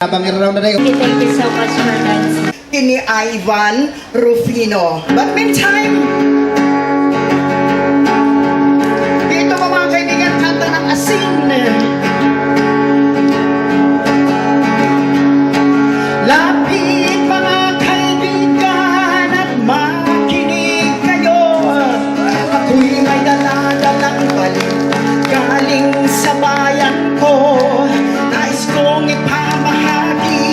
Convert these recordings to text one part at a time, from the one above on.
Thank you so much for dancing. Ni Ivan Rufino. But meantime, dito po mga kaibigan, kanta ng asin. Lapit mga kaibigan at makinig kayo. Ako'y may daladalang balik galing sa bayan ko. Nais kong ipamahagi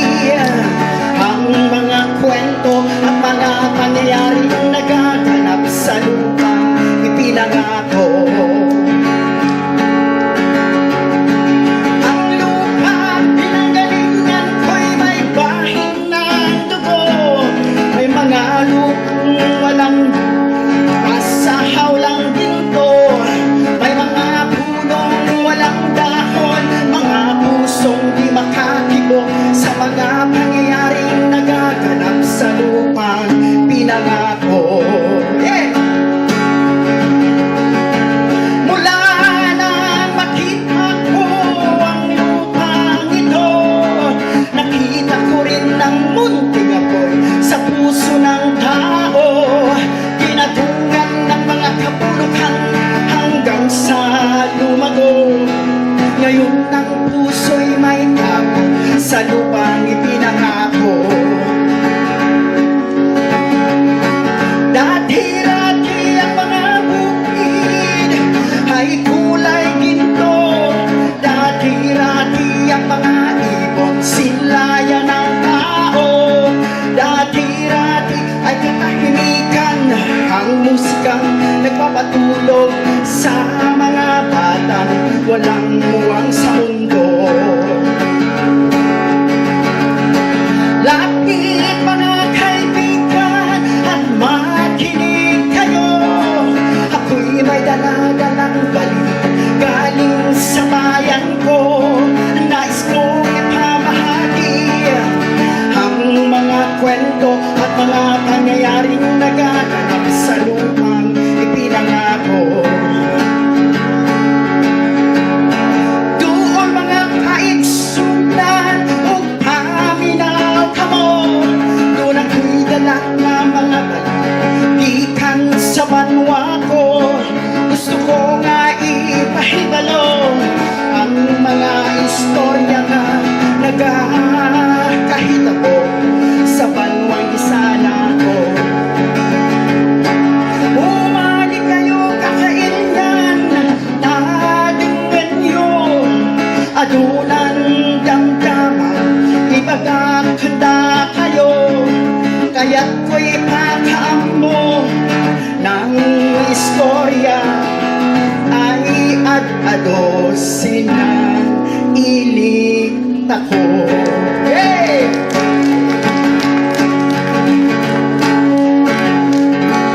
ang mga kwento at mga pangyayaring nagaganap sa lupang ipinangako. Ang lupang pinanggalingan ko'y may bahing ng dugo. May mga lupang walang masahaw lang ginto. May mga punong walang dahon, mga pusong di makakibo sa mga pangyayaring nagaganap sa lupang pinangako. Yeah! Mula nang makita ko ang lupang ito, nakita ko rin ang munting apoy sa puso ng tao. Pinadungan ng mga kapulukan hanggang sa lumago. Ngayon ang puso'y may tapo sa lupang ipinangako. Dati-dati ang mga bukid ay kulay ginto. Dati-dati ang mga ibon sinlayan ng tao. Dati-dati ay katahimikan ang musikang nagpapatulog sa mga batang walang muwang sa mundo. Lapit mga kaibigan at makinig kayo. Ako'y may daladalang balik galing sa bayan ko. Nais kong ipamahagi ang mga kwento at mga pangyayaring nagaganap sa lupang ipinangako. Doon mga kaigsunan o paminaw kamo. Doon ako'y dala na mga balikan sa banwa ko. Gusto ko nga ipahibalo ang mga istorya na nagkahitabo sa banwang isana ko. Umali kayo kakainyan, nadungan yun, adunan damdaman, ibagakanda kayo. Kaya't ko'y pakaamo ng istorya ay ad-ado sinailit ako. Yay!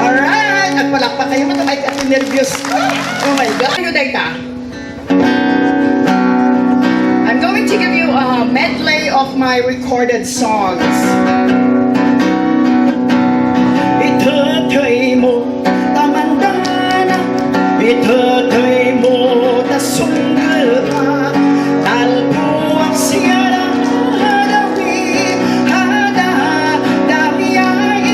Alright! Nagpalakpak kayo, matamay kasi nervyos. Oh my God! Ano data? I'm going to give you a medley of my recorded songs. Itatay mo, tamandana. Itatay mo, tasunggal pa. Talpuak siya na hadawi. Hada, dami ay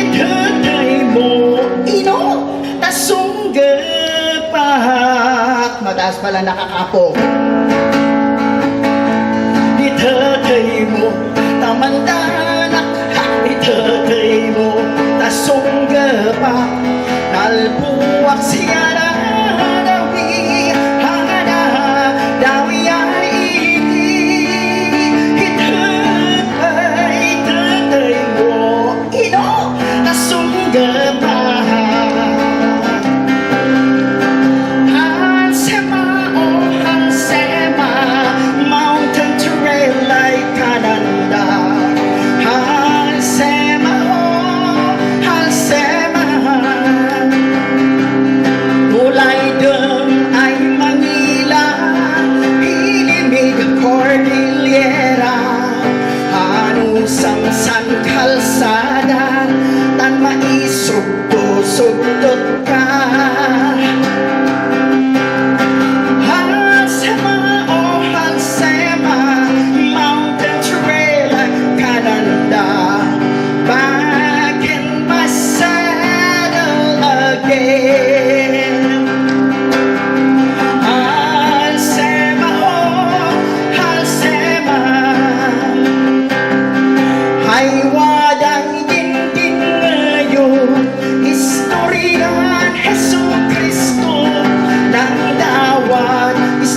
itatay mo. Ino, tasunggal pa. Mataas pala nakakapo. Itatay mo, tamandanak, itatay mo, tasungga pa, nalpuak siya na dawi, hangada, dawi ay itatay mo, ino, tasungga pa. Hansema, oh Hansema, mountain trail like Canada. Hansema, oh Hansema,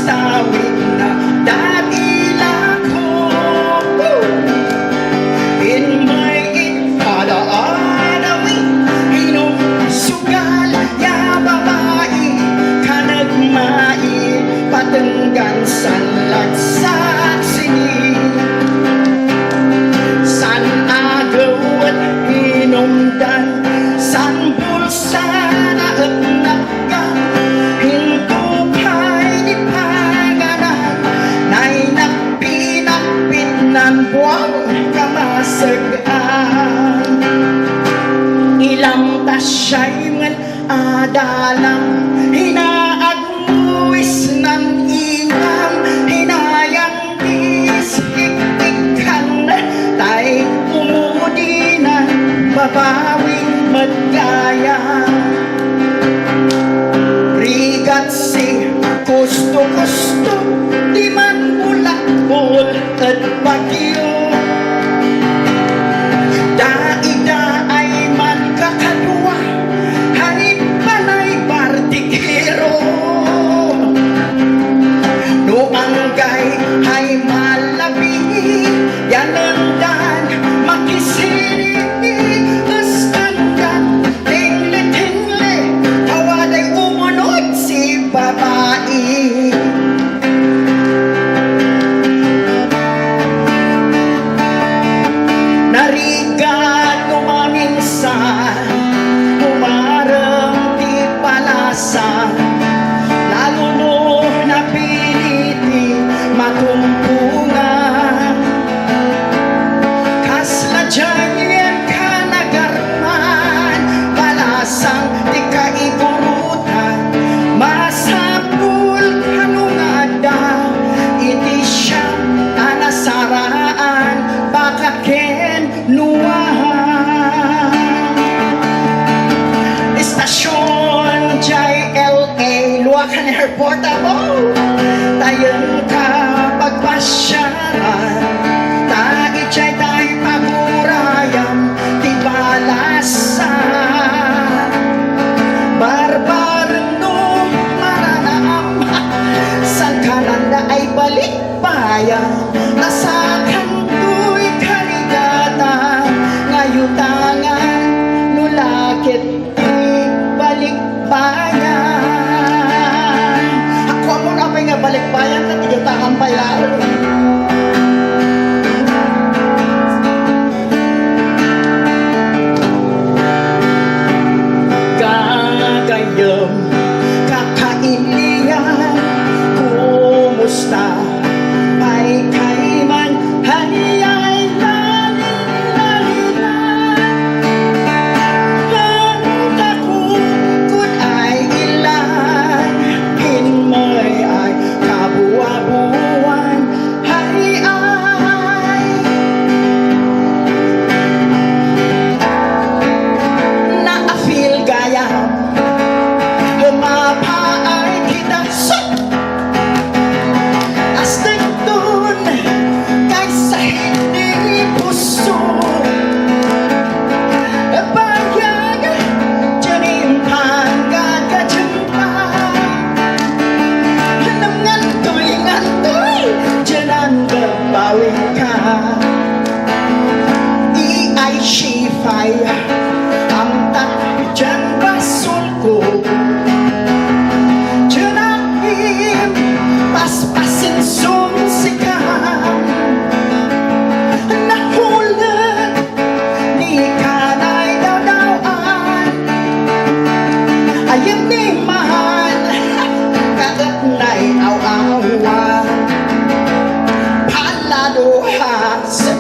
tawid na dakila ko. In my ikadaanawin, inom sugal, ya babae, kanagmai, patenggan sanlagsat sini. San agawat inumdan, san bulsa na at naggang, hinto pa'y di panganan, na'y nakpinakpit ng buwang kamasagaan. Ilang tasya'y man adalang, hinaagmuis ng ingang, hinayang isik-ikan, tay umudi na babawing magkaya. Rigat si gusto-gusto, di man bulak-bul at bagyo. Daida ay man kakadwa, hari panay bardikero. No anggay ay malabi, yanandan makisiri, astandan, tingle-tingle, tawaday umunod si babae. Narigat kumaminsan, umarang di palasa, lalo no napiliti matumpungan. Kasla dyan ka nagarman, palasang di ka igurutan, masapul kanungada, iti siya anasaraan, baka ken nuwahan. Istasyon JLA, Luacan Airport ako, tayon ka pagpasyaran, tayo jay tayo pagurayam, di balasan. Barbarang no maranaam, san kananda ay balik bayan, nasa kanto'y karigatan, ngayutangan, nulakit di balik bayan. Ako mo na may nga balik bayan, at iyutangan pa lalo. Gagayam, kakailiyan, kumusta? Ay kaiman, hayay lalin-lalinan. Ang takukot ay ilan, hinmay ay kabuwa-buwan, hay-ay. Na-feel gayam, humapa ay kitasok, astig dun kaysa hindi puso. Bayag dyanin panggagajampan, nangantoy-ngantoy dyanan babawin ka. Iay sifay amtak dyan basol ko, dyanahim paspasin sumsikan. Nahulat ni kanay daw-dawan, ayun ni mahal, kagat na'y aw-awan. Paladuhas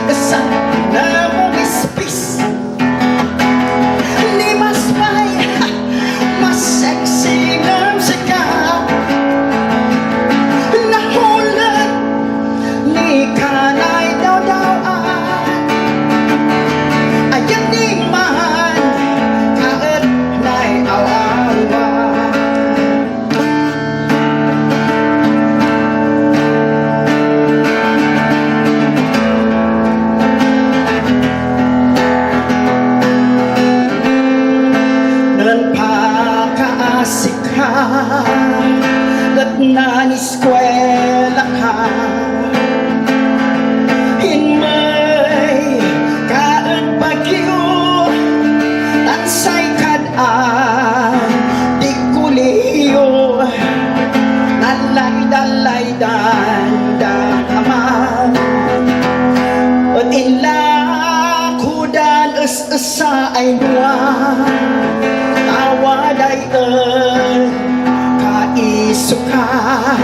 sa namong ispis, ni mas may mas sexy ng sikat. Nahulat ni kanay daw-dawan, ayun ni mahal, kagat na'y aw-awan. eskwela ka Hinmay kaat bagyo Tansay kadaan Di kuliyo Nalay-dalay dandaman At ila kudan es-esa ay nuwan Tawaday kaisukat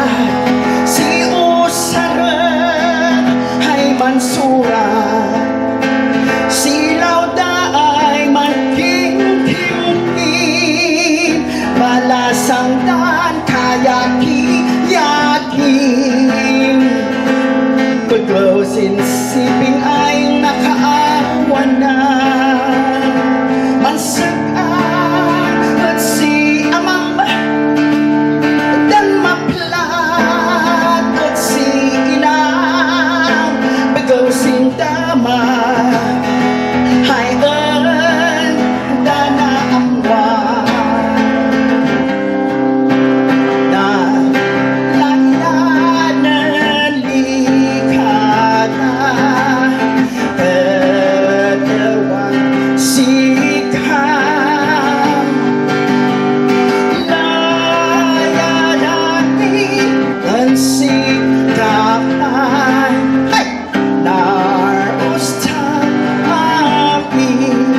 Si usaran ay mansurat Silaw da ay magking-king Malasang dan kayaki-yaking Paglosin siping ay nakaawan na Mansagaan at si amang Dan maplat at si inang Paglosin dama Hay dana amwa Na lalanan likata Katawang sikap Layadani ang sikapan Hay! Narustan amin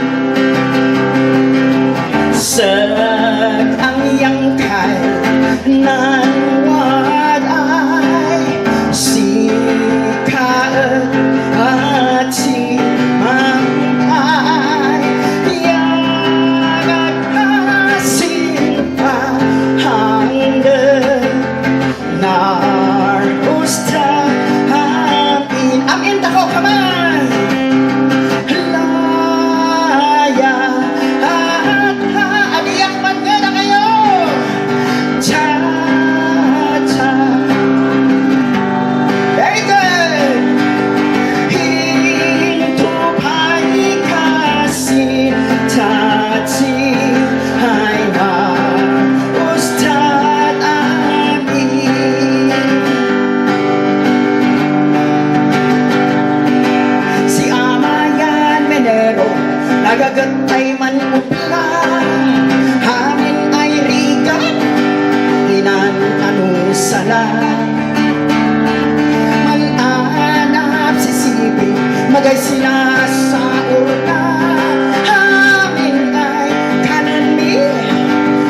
Sag ang yangkay ng waday Sikaat at si mangkay Yagat kasinta hanggang Narusta amin Amin tako, come on! Laya at aliyak man nga na kayo Cha-cha Very good! Hintupay kasi tati Ay narustad amin Si Amayan Menero Nagagatay man uplan Hangin ay rigat Inan sana Mananap si Sibi Magay sila sa una Hangin ay kanan mi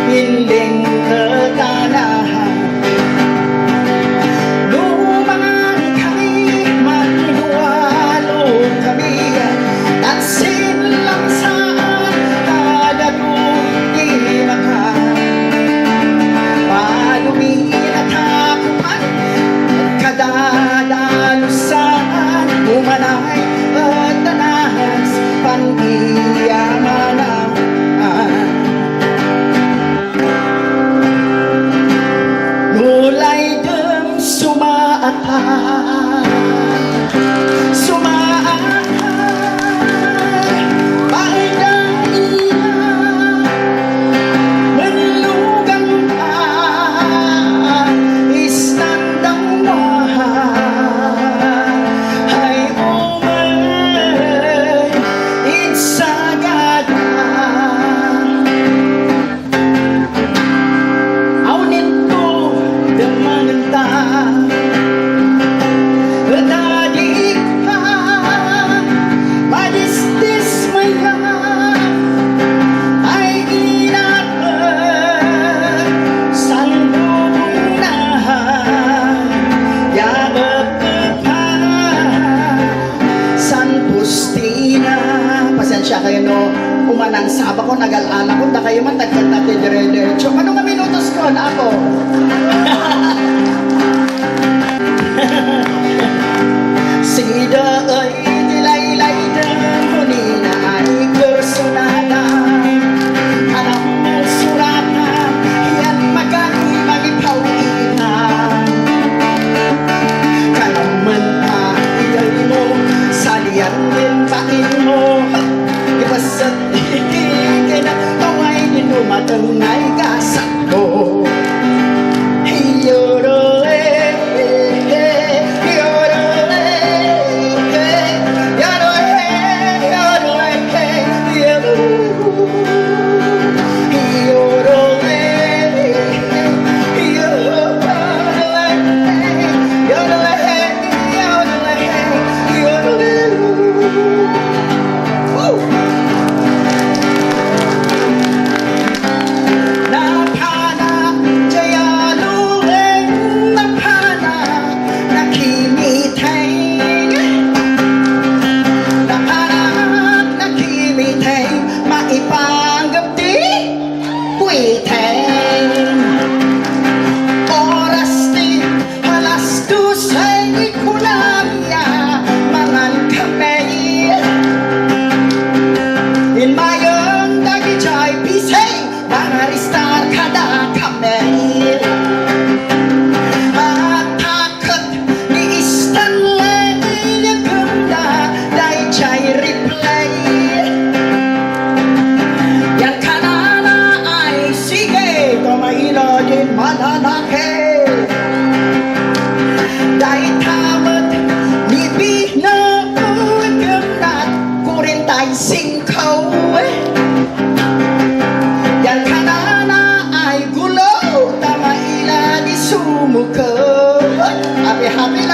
Hinding katanahan Lumangan kami Magluwalo kami Tansin lang saan Kada di makan Palumin at hakupan Kadadalusan Umanay at tanahas Pang-iyamanaan Mulay dem sumaatan Sumaatan Paidang iya Menlugang ka Istandang mahal Hay umay Itsagadan Aw nito Damanganta Dadik ka Madistis maya Ay inatag Sandubong nahan Yabag ka San Pustina Pasensya kayo no Umanang saba ko Nagal-ana ko Da kayo man Tagkat natin dire-diretso Ano nga minutos ko na ako Sida ay dilay-lay ng hunina ay kursunada Alam mo surata Yan magani-magipawiina Kalaman pa iyay mo Salian din pain mo Ipasat ikikina Taway din umatangay kasat ko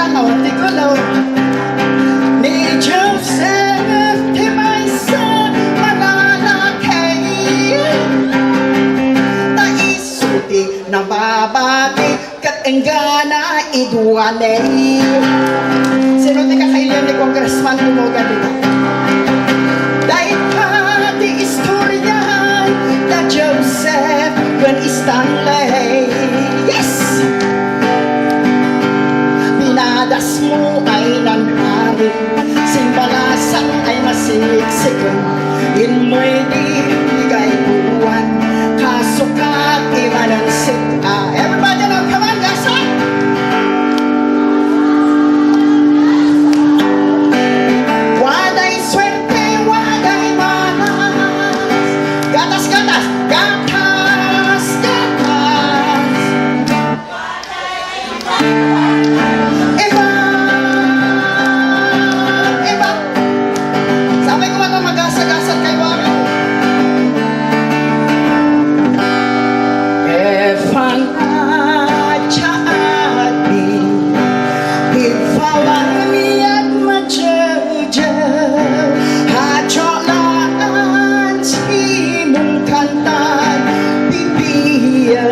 langaw at tigulaw ni Joseph ti may sa malalaki ta isuti na babati kat enggana iduanay. Sino ti kakailan ni Congressman Tumugan dito? Dahil pa ti istorya na Joseph when Stanley. Yes! Pinadas mo ay nanharit, simbalasan ay masiksikan, in mo'y di bigay buwan, kasukat imanansit. Everybody now, come on, guys, huh? Waday swerte, waday manas, gatas, gatas, gatas, gatas. Iba, iba. Sabi ko ba mag-asag-asag kay Waro? Efan at-chaati, hifalami at majajaw, hacholaan simong kantay, pipiyaw,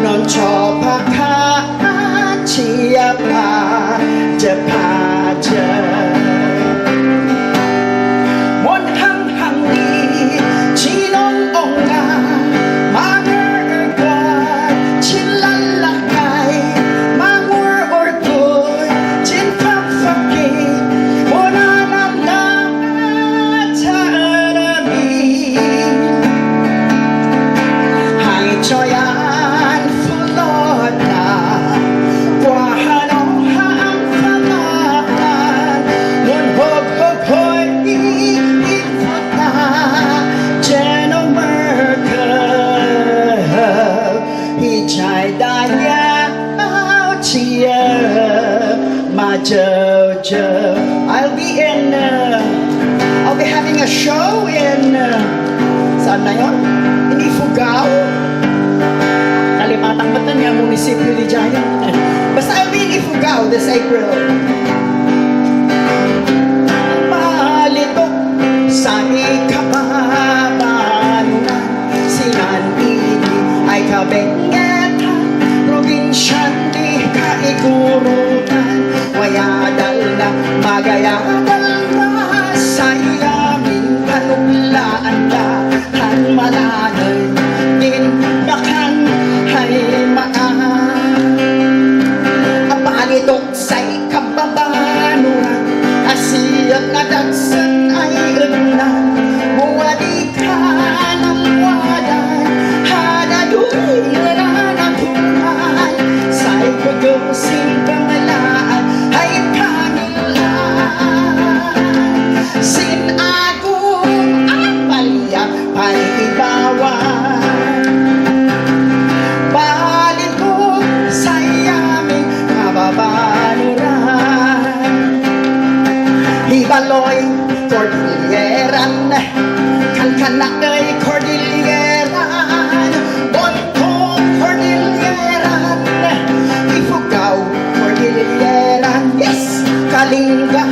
non chopakat siapa jepaja. Mon hang hang ni chinong onga mangergat chilalakay mangur ortoy chinfafaki monanam tarami hai choyan fulod na Wahanong haangkalaan, nun hog-hog-hoy ikot na, Jeno Merkel, hijay daya chia, majojo. I'll be having a show in, saan na yun? In Ifugao? Kalimatang Batan niya, munisipyo ni Jaya. Basta I'll be in Ifugao this April. Palito sa ikababanunan, sinanini ay kabengetan, probinsyan di kaigurutan, wayadal na magayadal na, sa iyaming panuglaan na, han malanay, din bakan hay maan. Apalito sa'y kababanuran, asiyat na dagsan ay unan, buwadi ka ng wadan, hanaduy na natunan, sa'y kudusin pamalaan ay kanilaan. Sinagong apalya paibawan, balit ko sa iyaming kababanuran. Hibaloy Cordilleran, Kalkanakay Cordilleran, Bontong Cordilleran, Ifugao Cordilleran, yes, Kalinga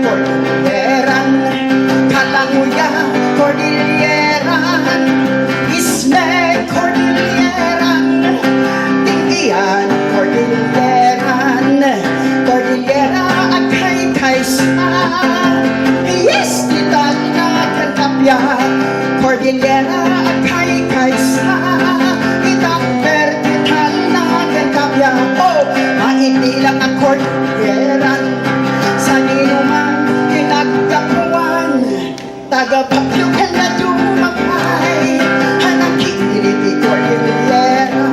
Cordilleran, Kalanguya Cordilleran, Isme Cordilleran, Tingian Cordilleran, Cordillera at Kaykaysa, yes, Titan na Kankapya, Cordillera at Kaykaysa, Itakper Titan na Kankapya, oh, mainilang ang Cordilleran, sa ninuman kinagkapuan, taga-Bagyo ka na dumapay, hanakiliti Cordillera,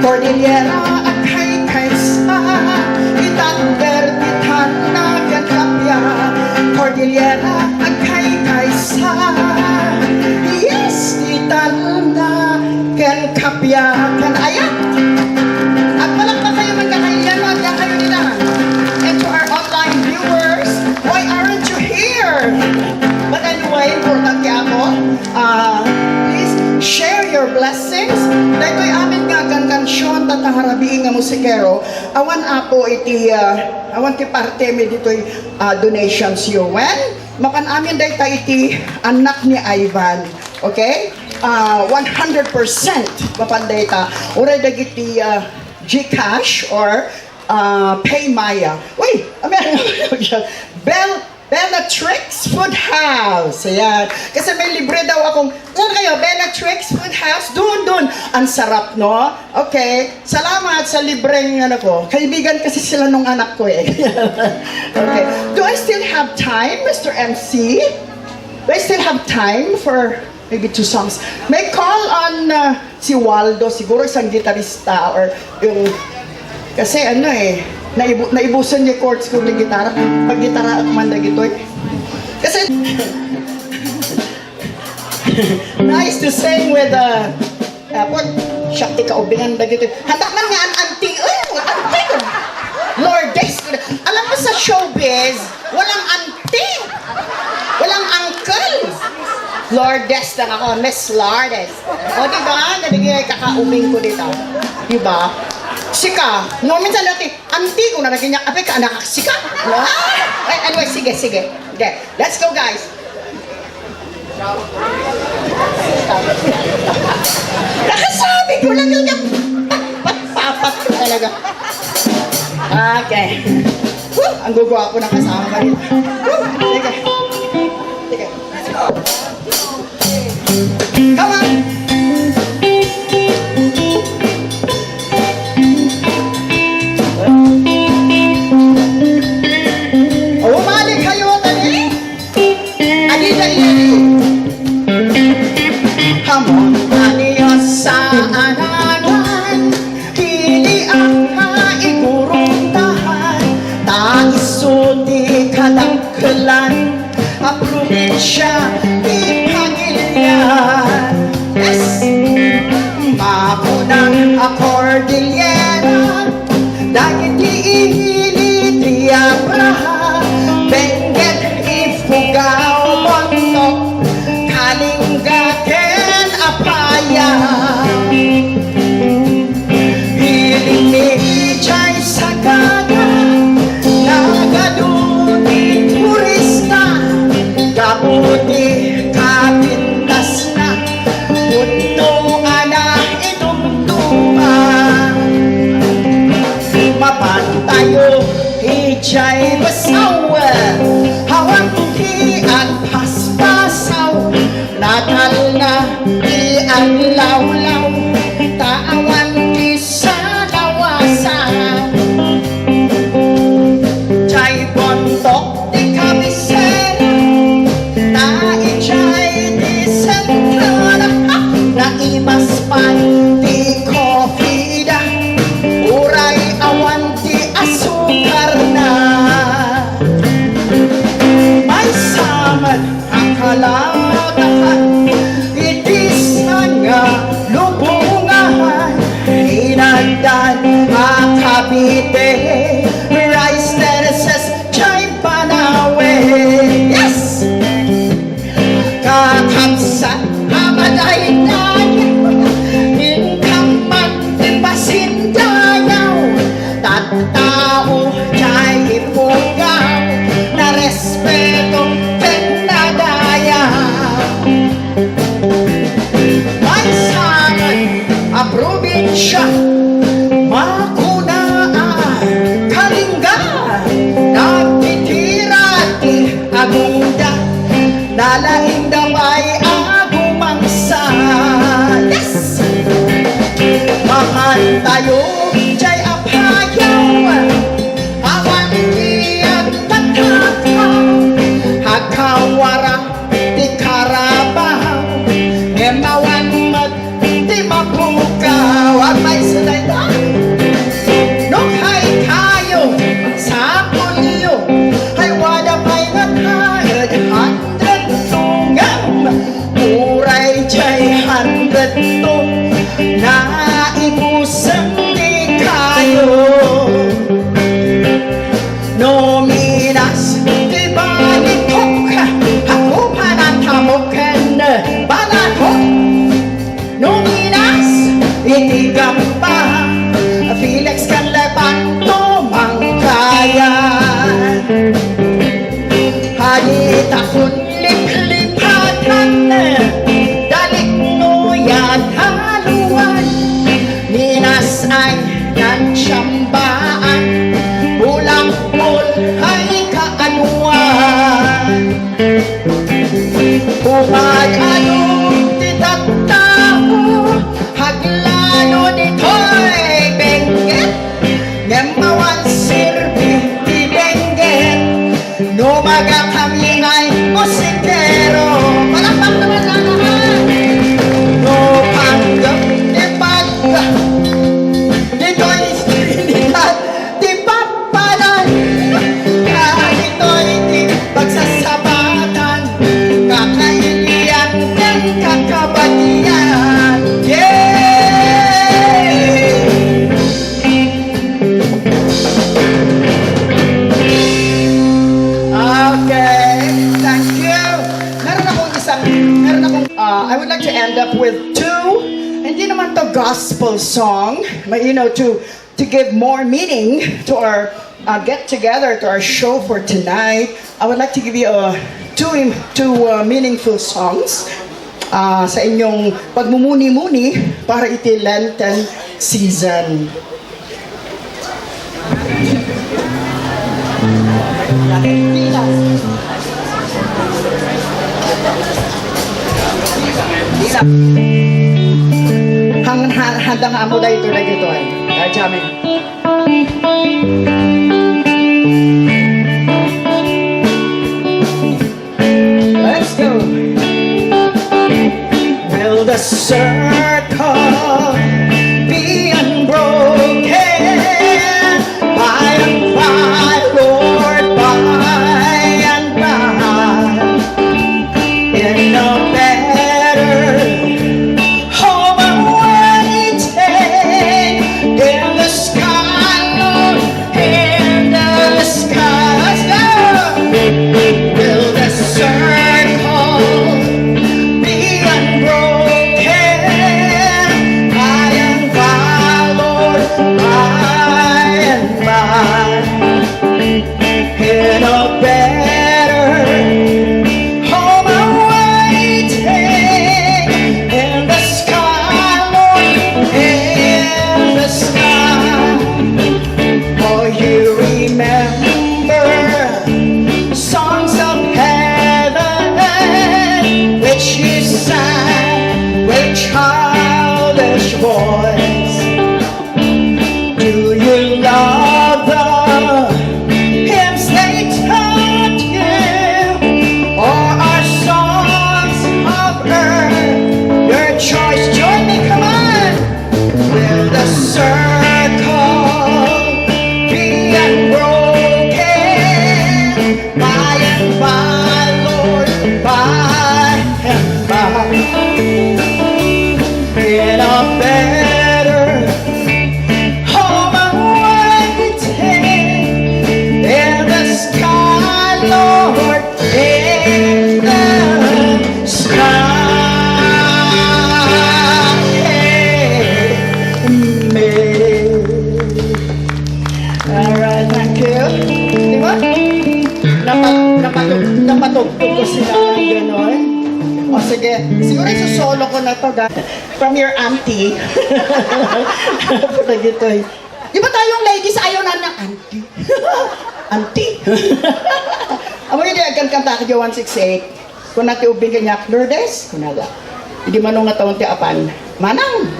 Cordillera at Kaykaysa, Itakper Titan na Kankapya, Cordillera at Kaykaysa, yes, Titan na Kankapya, kanaya. At palakpak kayo magkakailan at kayo nila. And to our online viewers, why aren't you here? But anyway, important kaya ako, please share your blessings. Dahil ko'y amin nga kansyon tataharabiing nga musikero, awan apo iti, awan ti parte mi dito'y donations you. When, makan amin day ta iti anak ni Ivan. Okay? 100% mapanday ta. Ura dagiti GCash or Paymaya. Wait, Bellatrix Food House. Ayan. Kasi may libre daw akong, saan kayo? Bellatrix Food House? Doon. Ang sarap, no? Okay. Salamat sa libreng ano ko. Kaibigan kasi sila nung anak ko eh. Okay. Do I still have time, Mr. MC? Do I still have time for maybe 2 songs? May call on si Waldo, siguro isang gitarista or yung, kasi ano eh, naibusan niya chords ko ng gitara. Pag gitara at man na gito eh. Kasi, nice to sing with what? Shakti ka ubingan na gito. Handa man nga ang auntie. Auntie! Lourdes. Alam mo sa showbiz, walang auntie. Walang uncle. Lourdes lang ako. Miss Lourdes. O diba? Naligay kakaubing ko dito. Diba? Sika. No, minsan natin, auntie ko na naging apay ka, anak, sika. No? Anyway, sige. Okay, let's go, guys. Nakasabi ko lang yung papat ko talaga. Okay. Ang gugawa ko ng kasama ka rin. Sige. Come on. Umali kayo tani. Hamon kaniyo sa ananan, kini ang maiguruntahan, taisuti kadangkelan, a probinsya di Pangilinan. Yes! Mapunang a Cordillera, dahil di ihili di Abraha, Benguet ifugao montok, Kalinggaken apaya. Hiling ni Ijay Sagada, nagaduni turista, gabuti kapintas na, puno ana itumtuma. Mapantayo Ijay basaw, hawak di ang paspasaw, natal na di ang lawlaw, taawan di sa lawasan. Jay bontok di kabisera, na ijay di sentana, na imaspan di kofida, uray awan di asukar na. May samad ang kalatahan, itis nga lubungahan, inagdan akabite, rice terraces, chay panawe. Yes! Kakapsat amadaynan, inkamag ipasindayaw, tattao chay ipugaw, na respeto pinadayaw. May sangan a probinsya, makunaan, Kalinga, nagtitirati agunda, nalaing damay agumangsa. Yes! Mahal tayo, jay apayaw, awan iyag tatakaw, hagkawara di karabaw, emawan mag di mapukaw, at may sila tsambaan, bulak-bul ay kaanuan. Kung ay anong titatao, haglano nito'y benggit, ngemawan sirbi di benggit, numaga kami nga'y musikero. Palakpak naman na naman. No panggap di pagka, dito'y trinidad di papalan, dito'y di pagsasabatan, kakailian ng kakabatian. Okay, thank you. I would like to end up with two, hindi naman to gospel song, but to give more meaning to our get together, to our show for tonight. I would like to give you two meaningful songs sa inyong pagmumuni-muni para iti Lenten season. Handang amo na ito na ito ay. Jamin. Let's go. Will the circle be unbroken by and by, Lord, by and by, in a better home awaiting in the sky, Lord, in the sky. Let's go. Will the circle be unbroken by and by, Lord, by and by, in a better home awaiting in the sky, Lord, in the sky. For you remember songs of heaven which you sang with childish voice. Do you love the hymns they taught you, or are songs of earth your choice? Join me, come on. Will the circle be unbroken by and by, Lord, by and by, in a better home awaiting in the sky, Lord, in the sky. Alright, thank you. Di ba? Napatugtog ko sila ng gano'n. O sige, siguro isusolo ko na to from your auntie. Pag ito eh. Di ba tayong ladies ayaw na ng auntie? Auntie? Amo yun akan kanta ka 168. Kung natin ubing kanya, Lourdes? Kunala. Hindi manong natawang ti apan. Manang!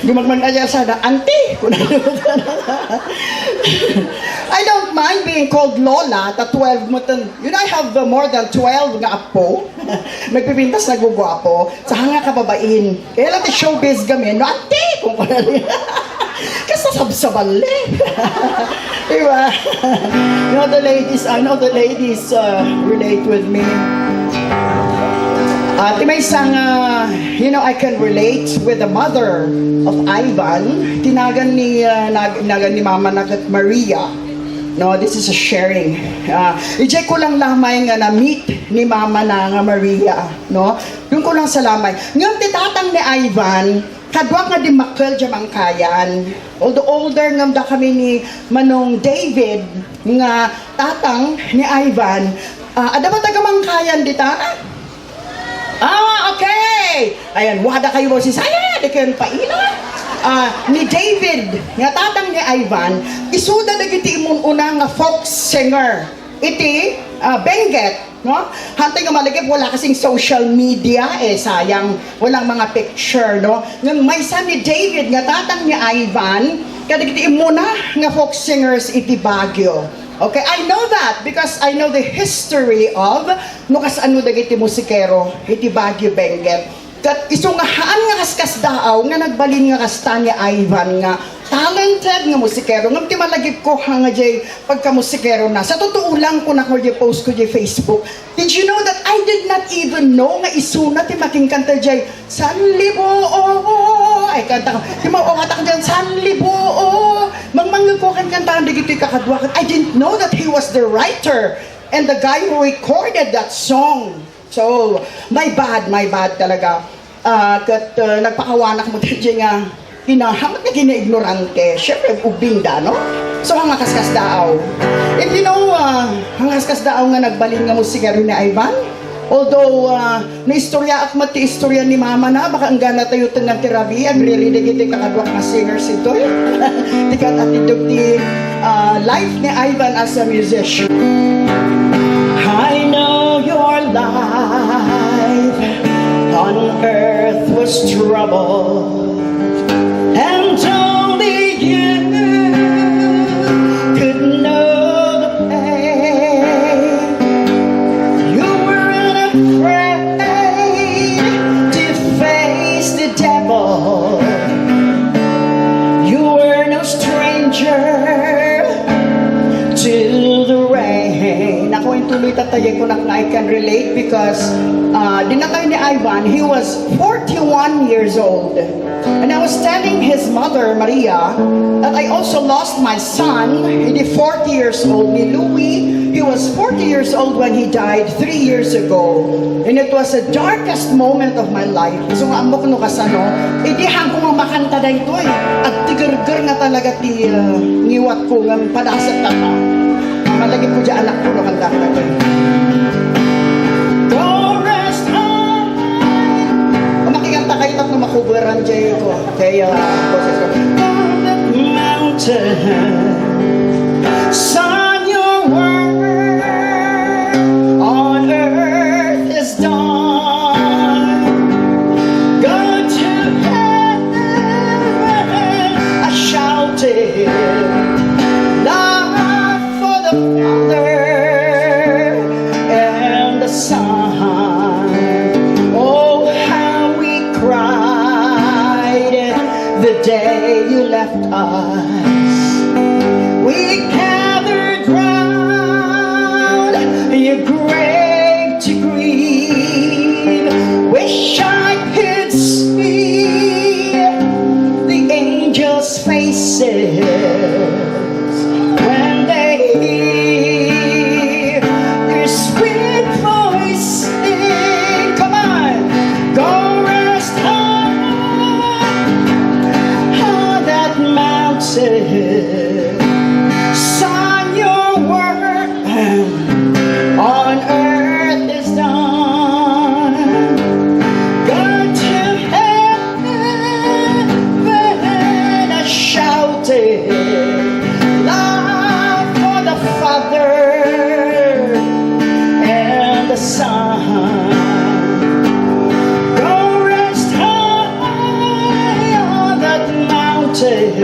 Gumagman kaya sana, auntie! I don't mind being called Lola, ta 12 mo tan. I have more than 12 nga apo. Magpipintas na gugwapo. Sa hanga kababain. Kaya lang ti showbiz gamin, no, auntie! Kung panali. Kasi sabsabali. Diba? The ladies, I know the ladies relate with me. May isang, I can relate with the mother of Ivan. Tinagan ni Mama Nagat Maria. No, this is a sharing. I-check ko lang lamay nga na-meet ni Mama na nga Maria. No? Doon ko lang sa lamay. Ngayon, titatang ni Ivan, kadwa nga di makal dyan kayan. Although older nga kami ni Manong David, nga tatang ni Ivan, ada ba tagamangkayan dita? Okay! Ayan, wada kayo mo si Saya, di kayo paila. Ni David, nga tatang ni Ivan, isuda dagiti imong una nga folk singer. Iti Benguet, no? Hantay nga malagip, wala kasing social media, sayang, walang mga picture, no? Nang may son ni David, nga tatang ni Ivan, kadagiti imuna nga folk singers iti Baguio. Okay, I know that because I know the history of no kasano dagiti musikero iti Baguio Benguet. Kat iso nga haan nga kaskas daaw nga nagbalin nga kasta ni Ivan nga talented nga musikero ngam ti malagip ko nga jay pagka musikero na sa totoo lang ko na ko jay post ko jay Facebook. Did you know that I did not even know nga isuna ti making kanta jay sanlibo ay kanta ko ti mao kata ko dyan sanlibo mangmangag ko kan kantahan digiti kakadwa. I didn't know that he was the writer and the guy who recorded that song. So, my bad talaga. Nagpakawanak mo din nga hinahamat na gina-ignorante. Siyempre, ubing da, no? So, ang kaskas daaw. And you know, ang kaskas daaw nga nagbalin nga musikero ni Ivan. Although, naistorya at mati istorya ni mama na, baka ang gana tayo tangang tirabi, agririnig iti kakadwak na singers ito. Tikat at itong di life ni Ivan as a musician. I know your life on earth was troubled, and only you could know the pain. You weren't afraid to face the devil. You were no stranger to the rain. Ako yung tuloy tatayay ko na I can relate because dinatay ni Ivan, he was 41 years old. And I was telling his mother, Maria, that I also lost my son, he's 40 years old. Ni Louis, he was 40 years old when he died 3 years ago. And it was the darkest moment of my life. So nga amok no kasano, idihan ko nga makanta na ito At tigar-gar nga talaga ti ngiwat ko nga padasat tata. Malagip ko dyan anak ko no kanta ko na ito Go rest on. Makikanta kayo tapos makuberan dyan ko. Kaya, boses ko. On the mountain, son, your word on earth is done. Go to heaven, I shouted. Love for the Father and the Son. Oh, how we cried the day you left us. We gathered round your grave to grieve. Wish I could see the angels' faces when they hear your sweet voice sing. Come on, go rest on that mountain. Son, your work on earth is done. Go to heaven, I shouted. Love for the Father and the Son. Go rest high on that mountain.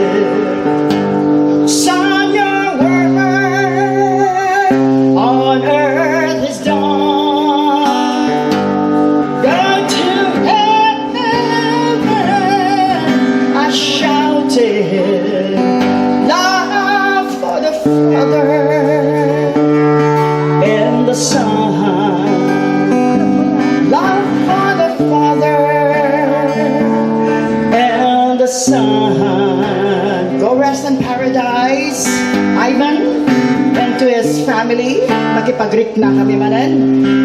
Son, your work on earth is done. Go to heaven, I shouted. Love for the Father and the Son. Love for the Father and the Son. Go rest in paradise, Ivan, and to his family. Makipag-greet na kami manan.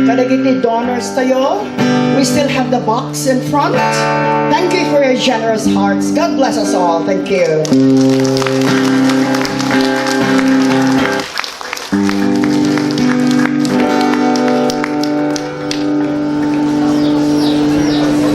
Kadagiti donors tayo. We still have the box in front. Thank you for your generous hearts. God bless us all. Thank you.